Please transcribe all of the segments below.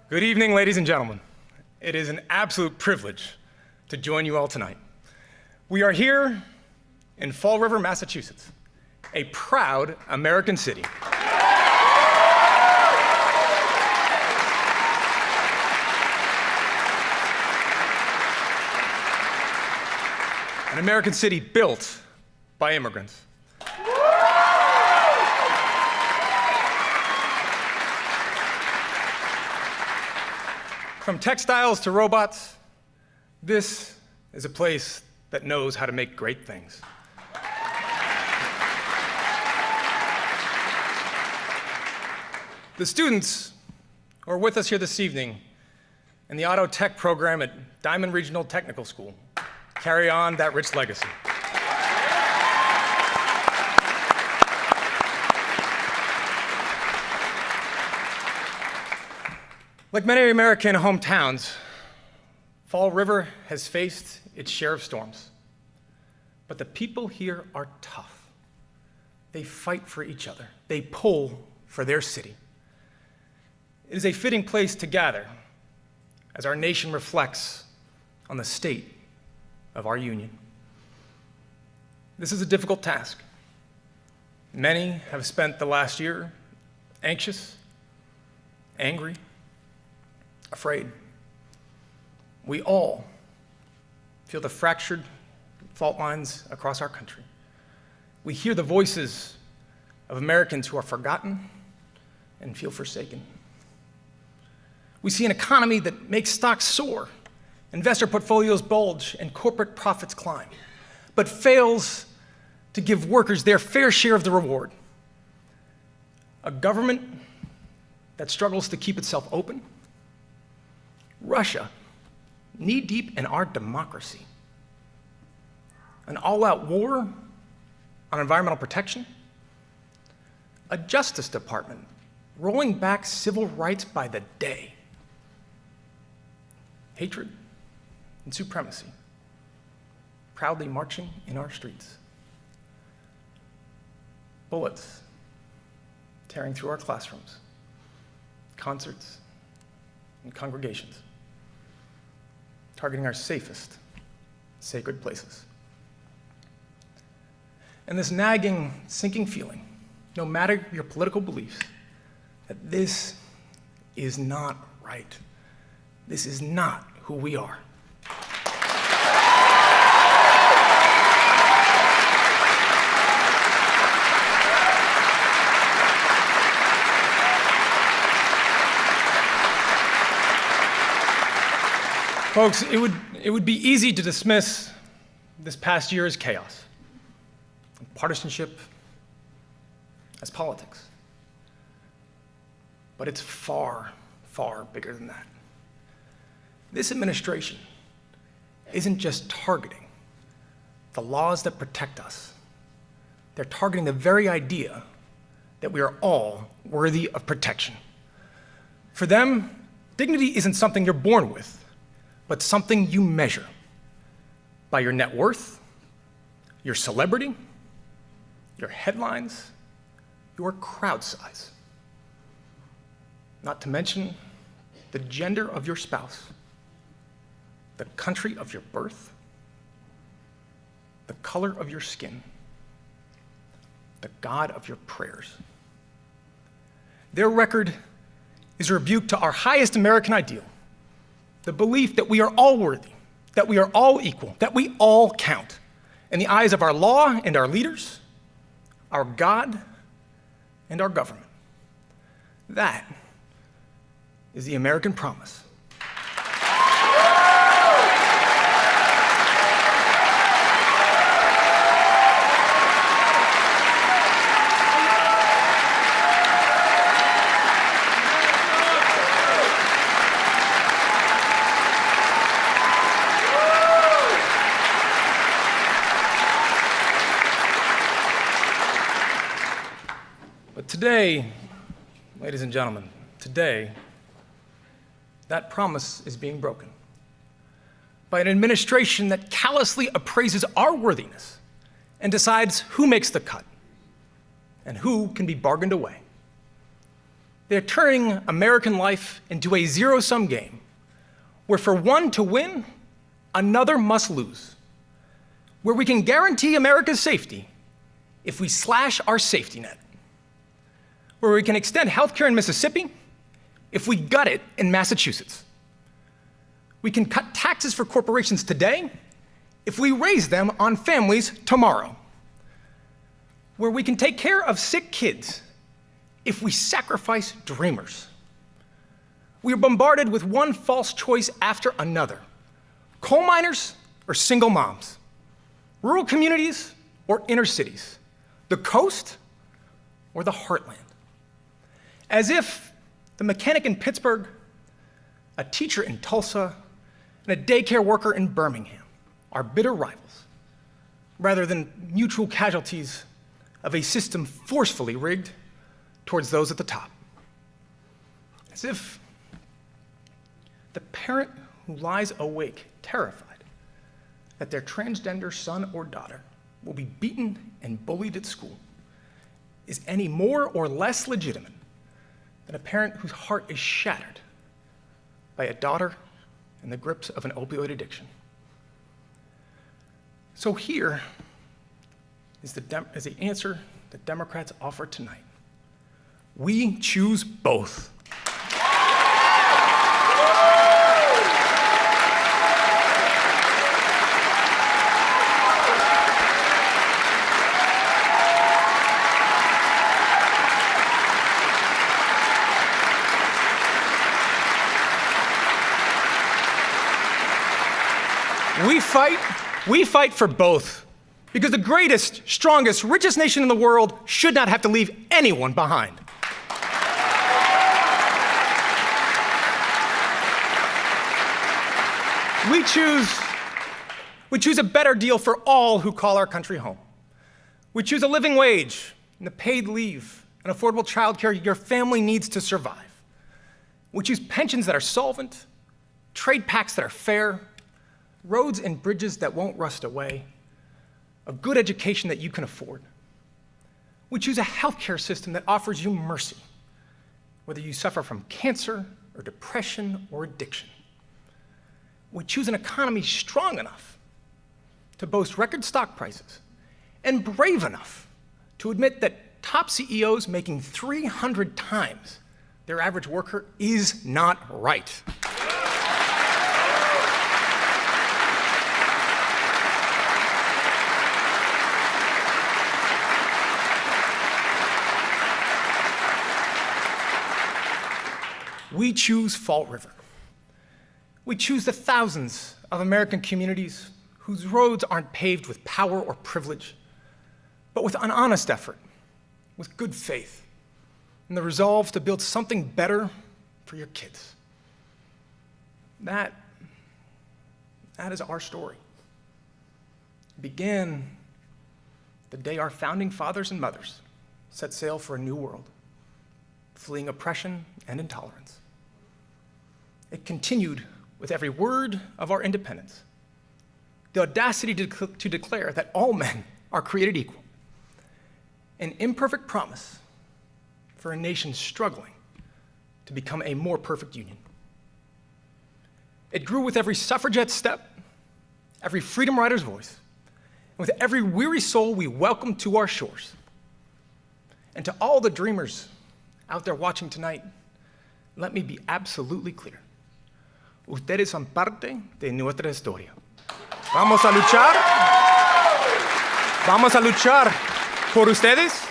Good evening, ladies and gentlemen. It is an absolute privilege to join you all tonight. We are here in Fall River, Massachusetts, a proud American city. An American city built by immigrants. From textiles to robots, this is a place that knows how to make great things. The students who are with us here this evening in the Auto Tech program at Diamond Regional Technical School carry on that rich legacy. Like many American hometowns, Fall River has faced its share of storms. But the people here are tough. They fight for each other. They pull for their city. It is a fitting place to gather as our nation reflects on the state of our union. This is a difficult task. Many have spent the last year anxious, angry, afraid. We all feel the fractured fault lines across our country. We hear the voices of Americans who are forgotten and feel forsaken. We see an economy that makes stocks soar, investor portfolios bulge, and corporate profits climb, but fails to give workers their fair share of the reward. A government that struggles to keep itself open. Russia, knee-deep in our democracy. An all-out war on environmental protection. A Justice Department rolling back civil rights by the day. Hatred and supremacy proudly marching in our streets. Bullets tearing through our classrooms, concerts, and congregations, targeting our safest, sacred places. And this nagging, sinking feeling, no matter your political beliefs, that this is not right. This is not who we are. Folks, it would be easy to dismiss this past year as chaos, partisanship, as politics. But it's far, far bigger than that. This administration isn't just targeting the laws that protect us. They're targeting the very idea that we are all worthy of protection. For them, dignity isn't something you're born with, but something you measure by your net worth, your celebrity, your headlines, your crowd size. Not to mention the gender of your spouse, the country of your birth, the color of your skin, the God of your prayers. Their record is a rebuke to our highest American ideal, the belief that we are all worthy, that we are all equal, that we all count in the eyes of our law and our leaders, our God and our government. That is the American promise. But today, ladies and gentlemen, today, that promise is being broken by an administration that callously appraises our worthiness and decides who makes the cut and who can be bargained away. They're turning American life into a zero-sum game, where for one to win, another must lose. Where we can guarantee America's safety if we slash our safety net. Where we can extend healthcare in Mississippi if we gut it in Massachusetts. We can cut taxes for corporations today if we raise them on families tomorrow. Where we can take care of sick kids if we sacrifice dreamers. We are bombarded with one false choice after another: coal miners or single moms, rural communities or inner cities, the coast or the heartland. As if the mechanic in Pittsburgh, a teacher in Tulsa, and a daycare worker in Birmingham are bitter rivals, rather than mutual casualties of a system forcefully rigged towards those at the top. As if the parent who lies awake, terrified that their transgender son or daughter will be beaten and bullied at school, is any more or less legitimate than a parent whose heart is shattered by a daughter in the grips of an opioid addiction. So here is the answer that Democrats offer tonight. We choose both. We fight for both, because the greatest, strongest, richest nation in the world should not have to leave anyone behind. We choose a better deal for all who call our country home. We choose a living wage and a paid leave and affordable childcare your family needs to survive. We choose pensions that are solvent, trade pacts that are fair, roads and bridges that won't rust away, a good education that you can afford. We choose a healthcare system that offers you mercy, whether you suffer from cancer or depression or addiction. We choose an economy strong enough to boast record stock prices and brave enough to admit that top CEOs making 300 times their average worker is not right. We choose Fall River. We choose the thousands of American communities whose roads aren't paved with power or privilege, but with an honest effort, with good faith, and the resolve to build something better for your kids. That is our story. It began the day our founding fathers and mothers set sail for a new world, fleeing oppression and intolerance. It continued with every word of our independence, the audacity to declare that all men are created equal, an imperfect promise for a nation struggling to become a more perfect union. It grew with every suffragette step, every freedom rider's voice, and with every weary soul we welcome to our shores. And to all the dreamers out there watching tonight, let me be absolutely clear. Ustedes son parte de nuestra historia. Vamos a luchar por ustedes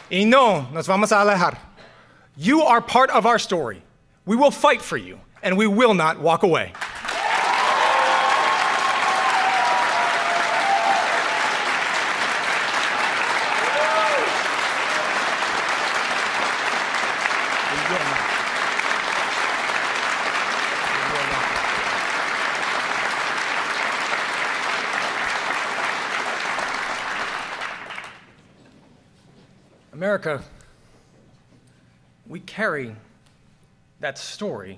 y no nos vamos a alejar. You are part of our story. We will fight for you, and we will not walk away. America, we carry that story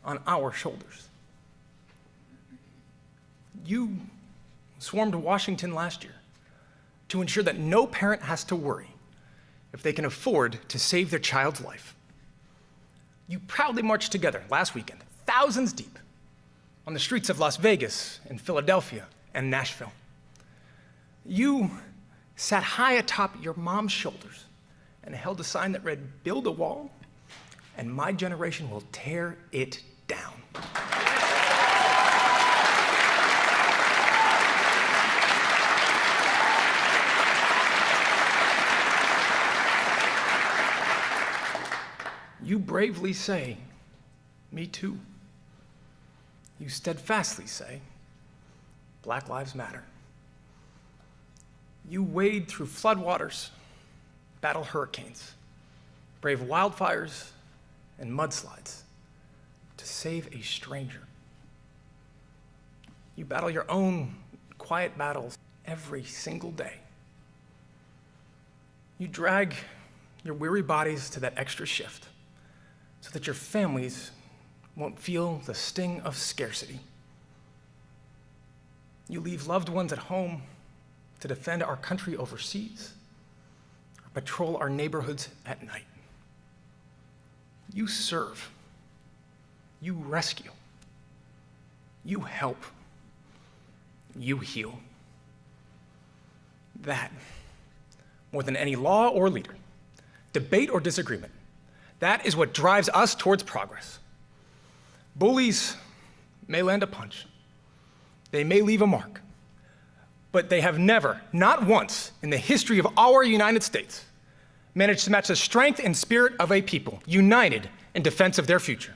on our shoulders. You swarmed Washington last year to ensure that no parent has to worry if they can afford to save their child's life. You proudly marched together last weekend, thousands deep, on the streets of Las Vegas and Philadelphia and Nashville. You sat high atop your mom's shoulders and held a sign that read, "Build a wall, and my generation will tear it down." You bravely say, "Me too." You steadfastly say, "Black Lives Matter." You wade through floodwaters, battle hurricanes, brave wildfires and mudslides to save a stranger. You battle your own quiet battles every single day. You drag your weary bodies to that extra shift so that your families won't feel the sting of scarcity. You leave loved ones at home to defend our country overseas or patrol our neighborhoods at night. You serve, you rescue, you help, you heal. That, more than any law or leader, debate or disagreement, that is what drives us towards progress. Bullies may land a punch, they may leave a mark, but they have never, not once in the history of our United States, managed to match the strength and spirit of a people united in defense of their future.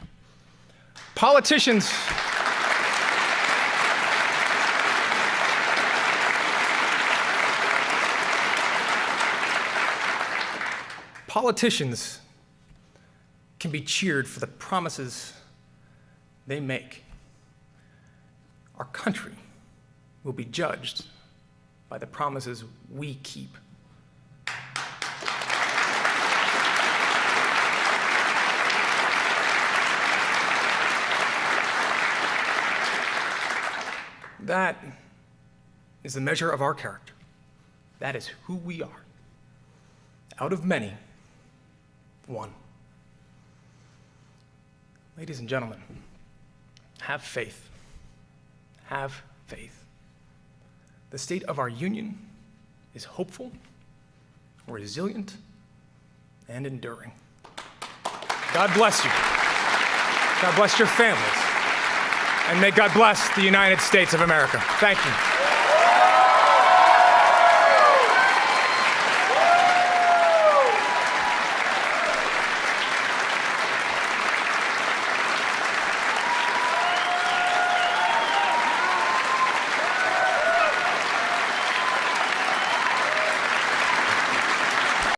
Politicians can be cheered for the promises they make. Our country will be judged by the promises we keep. That is the measure of our character. That is who we are. Out of many, one. Ladies and gentlemen, have faith. Have faith. The state of our union is hopeful, resilient, and enduring. God bless you. God bless your families. And may God bless the United States of America. Thank you.